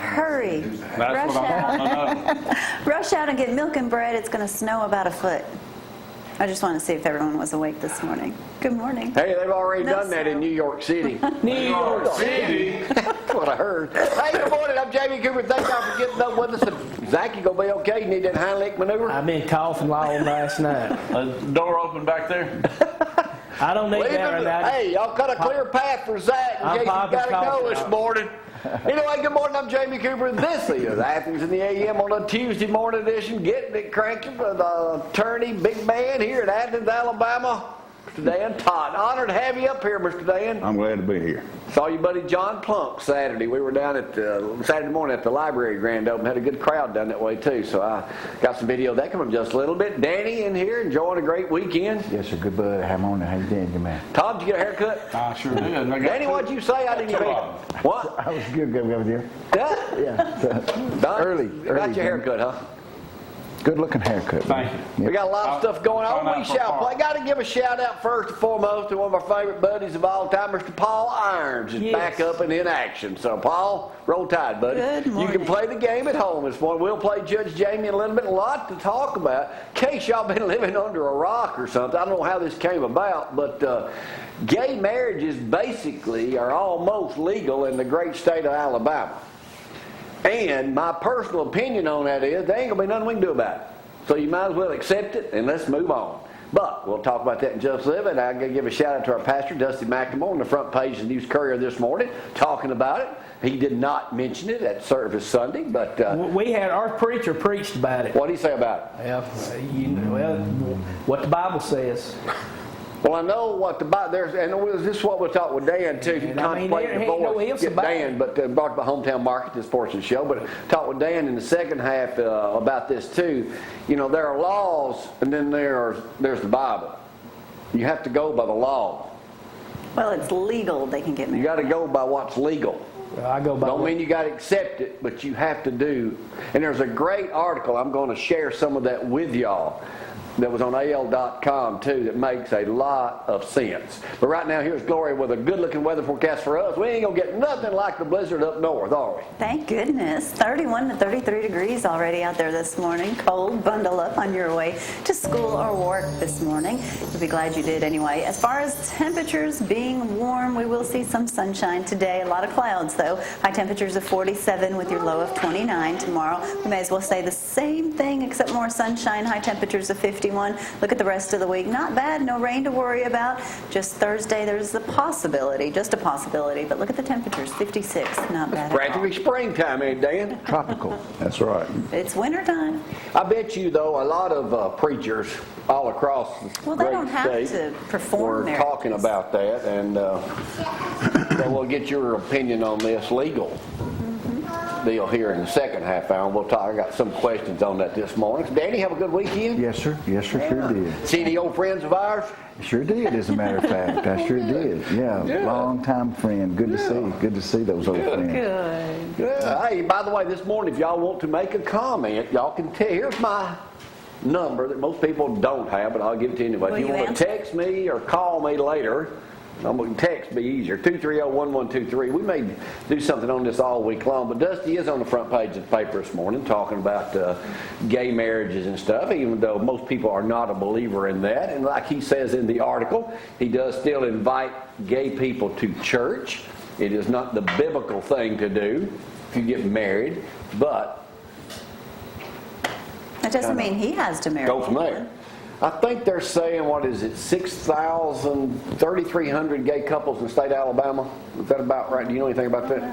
hurry. That's what I want to know. Rush out and get milk and bread. It's going to snow about a foot. I just wanted to see if everyone was awake this morning. Good morning. Hey, they've already done that in New York City. New York City. That's what I heard. Hey, good morning. I'm Jamie Cooper. Thank y'all for getting up with us. Zach, you going to be okay? You need that Heimlich maneuver? I've been coughing all last night. Door open back there. I don't need that right now. Hey, y'all cut a clear path for Zach in case you got to go this morning. Anyway, good morning. I'm Jamie Cooper. This is Athens in the AM on a Tuesday morning edition. Getting it cranky for the attorney, big man here at Athens, Alabama. Mr. Dan Totten. Honored to have you up here, Mr. Dan. I'm glad to be here. Saw your buddy John Plunk Saturday. We were down at Saturday morning at the library grand open. Had a good crowd down that way too. So I got some video of that coming up just a little bit. Danny in here enjoying a great weekend. Yes, sir. Good bud. How morning. How you doing, good man? Todd, did you get a haircut? I sure did. Danny, what'd you say? I didn't even hear. What? I was good with you. Yeah. Yeah. Done? Early. You got your haircut, huh? Good looking haircut. Thank you. We got a lot of stuff going on. We shall play. Got to give a shout out first and foremost to one of our favorite buddies of all time, Mr. Paul Irons, is back up and in action. So, Paul, roll tide, buddy. Good morning. You can play the game at home this morning. We'll play Judge Jamie in a little bit. A lot to talk about. In case y'all been living under a rock or something, I don't know how this came about, but gay marriages basically are almost legal in the great state of Alabama. And my personal opinion on that is there ain't going to be nothing we can do about it. So you might as well accept it and let's move on. But we'll talk about that in just a little bit. I'm going to give a shout out to our pastor, Dusty McNamara, on the front page of the News Courier this morning, talking about it. He did not mention it at service Sunday, but We had our preacher preached about it. what did he say about it? Well, what the Bible says. Well, I know what the Bible, and this is what we'll talk with Dan too. If you contemplate divorce, get Dan, but brought about hometown market, this portion of the show. But talk with Dan in the second half about this too. You know, there are laws, and then there's the Bible. You have to go by the law. Well, it's legal. They can get married. You got to go by what's legal. Well, I go by. Don't mean you got to accept it, but you have to do. And there's a great article. I'm going to share some of that with y'all. That was on AL.com too that makes a lot of sense. But right now here's Gloria with a good looking weather forecast for us. We ain't going to get nothing like the blizzard up north, are we? Thank goodness. 31 to 33 degrees already out there this morning. Cold. Bundle up on your way to school or work this morning. You'll be glad you did anyway. As far as temperatures being warm, we will see some sunshine today. A lot of clouds though. High temperatures of 47 with your low of 29 tomorrow. We may as well say the same thing except more sunshine. High temperatures of 50. Look at the rest of the week. Not bad. No rain to worry about. Just Thursday, there's a possibility. Just a possibility. But look at the temperatures. 56. Not bad at all. Practically springtime, ain't Dan? Tropical. That's right. It's wintertime. I bet you, though, a lot of preachers all across the Well, they don't have state to perform were marriages. talking about that, and so we'll get your opinion on this legal deal here in the second half hour. We'll talk. I got some questions on that this morning. Danny, have a good weekend? Yes, sir. Yes, sir. Sure did. See any old friends of ours? Sure did, as a matter of fact. I sure did. Yeah. Long time friend. Good to see. Good to see those old friends. Good. Yeah. Hey, by the way, this morning, if y'all want to make a comment, y'all can tell. Here's my number that most people don't have, but I'll give it to you anyway. Will If you you want answer? to text me or call me later, text be easier. 230-1123. We may do something on this all week long, but Dusty is on the front page of the paper this morning talking about gay marriages and stuff, even though most people are not a believer in that. And like he says in the article, he does still invite gay people to church. It is not the biblical thing to do if you get married, but That doesn't mean he has to marry. go from there. I think they're saying, 3,300 gay couples in the state of Alabama. Is that about right? Do you know anything about that?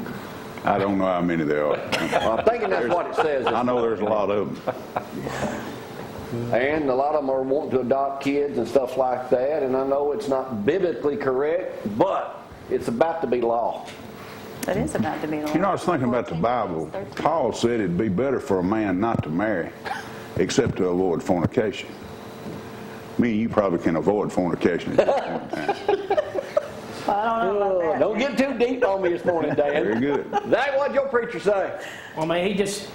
I don't know how many there are. Well, I'm thinking that's what it says. I know there's a lot of them. And a lot of them are wanting to adopt kids and stuff like that. And I know it's not biblically correct, but it's about to be law. That is about to be the law. You know, I was thinking about the Bible. Paul said it'd be better for a man not to marry, except to avoid fornication. Me and you probably can avoid fornication at this point in time. Well, I don't know about that. Don't get too deep on me this morning, Dan. Very good. Zach, what'd your preacher say? Well, he just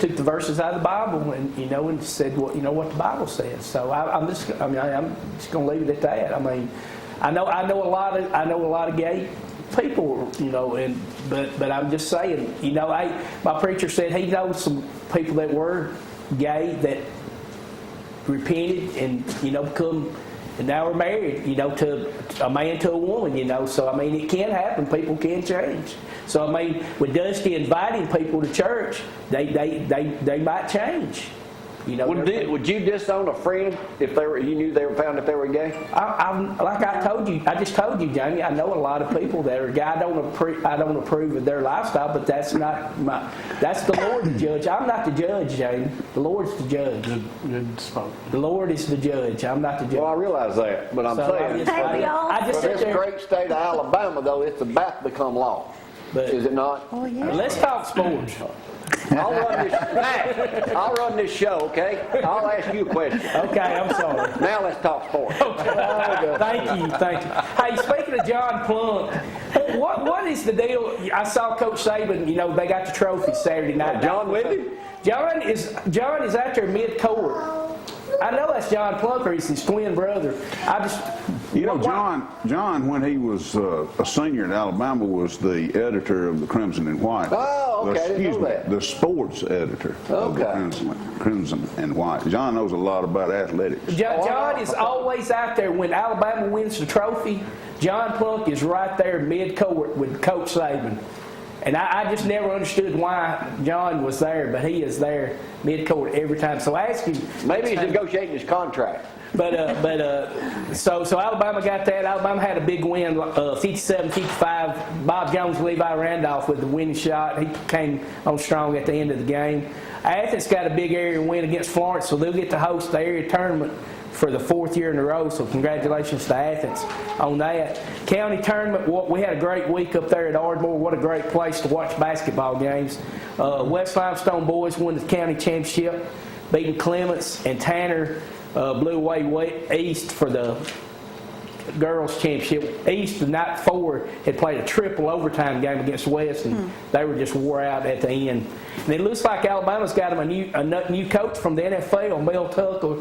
took the verses out of the Bible and said what the Bible says. So I'm just going to leave it at that. I know a lot of gay people, but I'm just saying, my preacher said he knows some people that were gay that repented and, become, and now are married, to a man to a woman, so I mean, it can happen. People can change. So I mean, with Dusty inviting people to church, they might change. Would you disown a friend if you knew they were found if they were gay? I just told you, Jamie. I know a lot of people that are gay. I don't approve of their lifestyle, but that's the Lord to judge. I'm not the judge, Jamie. The Lord's the judge. Good spoke. The Lord is the judge. I'm not the judge. Well, I realize that, but I'm saying, y'all. for this great state of Alabama, though, it's about to become law. But is it not? Oh, yeah. let's talk sports. I'll run this show, okay? I'll ask you a question. Okay, I'm sorry. Now let's talk sports. Thank you. Hey, speaking of John Plunk, what is the deal? I saw Coach Saban, they got the trophy Saturday night. John with him? John is out there mid-court. I know that's John Plunk, or he's his twin brother. John, when he was a senior in Alabama, was the editor of the Crimson and White. Oh, okay, I didn't know that. The sports editor of the Crimson and White. John knows a lot about athletics. John is always out there when Alabama wins the trophy. John Plunk is right there mid-court with Coach Saban. And I just never understood why John was there, but he is there mid-court every time. So ask him. Maybe he's negotiating his contract. So Alabama got that. Alabama had a big win, 57-55. Bob Jones, Levi Randolph with the winning shot. He came on strong at the end of the game. Athens got a big area win against Florence, so they'll get to host the area tournament for the 4th year in a row, so congratulations to Athens on that. County tournament, we had a great week up there at Ardmore. What a great place to watch basketball games. West Limestone boys won the county championship, beating Clements, and Tanner blew away East for the girls championship. East the night before had played a triple overtime game against West, and they were just wore out at the end. And it looks like Alabama's got them a new coach from the NFL, Mel Tucker,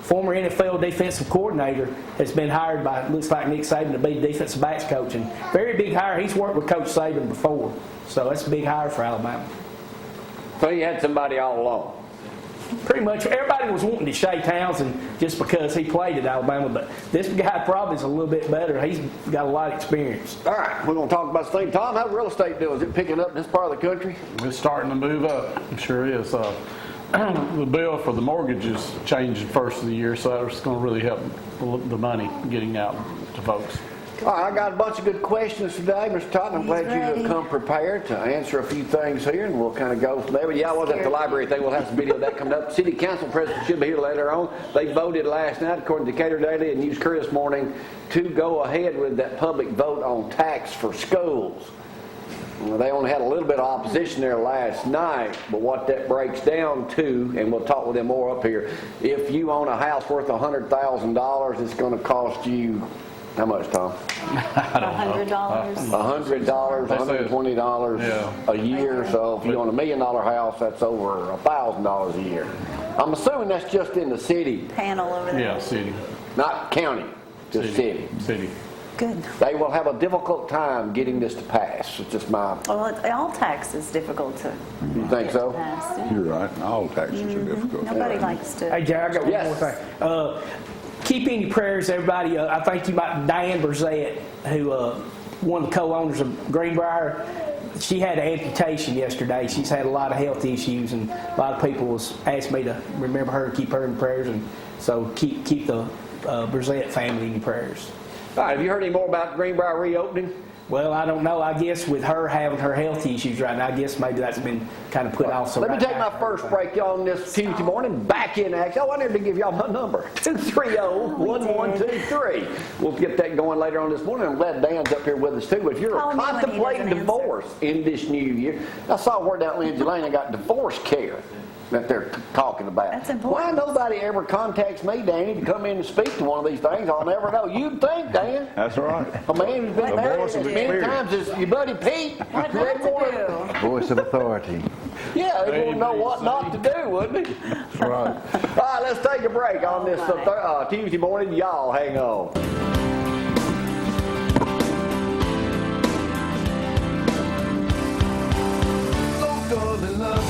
former NFL defensive coordinator, has been hired by, looks like Nick Saban, to be defensive backs coach. And very big hire. He's worked with Coach Saban before, so that's a big hire for Alabama. So you had somebody all along. Pretty much everybody was wanting to Shay Townsend just because he played at Alabama, but this guy probably is a little bit better. He's got a lot of experience. All right, we're going to talk about this thing. Tom, how's real estate doing? Is it picking up in this part of the country? It's starting to move up. It sure is. The bill for the mortgages changed the first of the year, so that's going to really help the money getting out to folks. All right, I got a bunch of good questions today, Mr. Totten. I'm glad you have come prepared to answer a few things here, and we'll kind of go from there. But yeah, I was at the library thing. We'll have some video of that coming up. City Council President should be here later on. They voted last night, according to Decatur Daily and News Courier this morning, to go ahead with that public vote on tax for schools. They only had a little bit of opposition there last night, but what that breaks down to, and we'll talk with them more up here, if you own a house worth $100,000, it's going to cost you, how much, Tom? $100. $100, $120 a year. So if you own $1 million house, that's over $1,000 a year. I'm assuming that's just in the city. Panel over there. Yeah, city. Not county, just city. City. Good. They will have a difficult time getting this to pass. It's just my... Well, all tax is difficult to You think so? pass. Yeah. You're right. All taxes are difficult. Nobody likes to. Hey, Jay, I got one more thing. Keep in your prayers, everybody. I think you might, Diane Brzett, who one of the co-owners of Greenbrier, she had an amputation yesterday. She's had a lot of health issues, and a lot of people asked me to remember her and keep her in prayers, and so keep the Brzett family in your prayers. All right, have you heard any more about Greenbrier reopening? Well, I don't know. I guess with her having her health issues right now, I guess maybe that's been kind of put off. So Let me take my first break, y'all, on this Tuesday morning. Back in action. Oh, I needed to give y'all my number, 230-1123. We'll get that going later on this morning. I'm glad Dan's up here with us, too. But if you're contemplating divorce in this new year, I saw word out Lindsay Lane got divorce care that they're talking about. That's important. Why nobody ever contacts me, Danny, to come in and speak to one of these things? I'll never know. You'd think, Dan. That's right. A man who's been married voice of as many experience. times as your buddy Pete. What not to do? Voice of authority. Yeah, he wouldn't know what not to do, wouldn't he? That's right. All right, let's take a break on this Tuesday morning. Y'all hang on. love and love.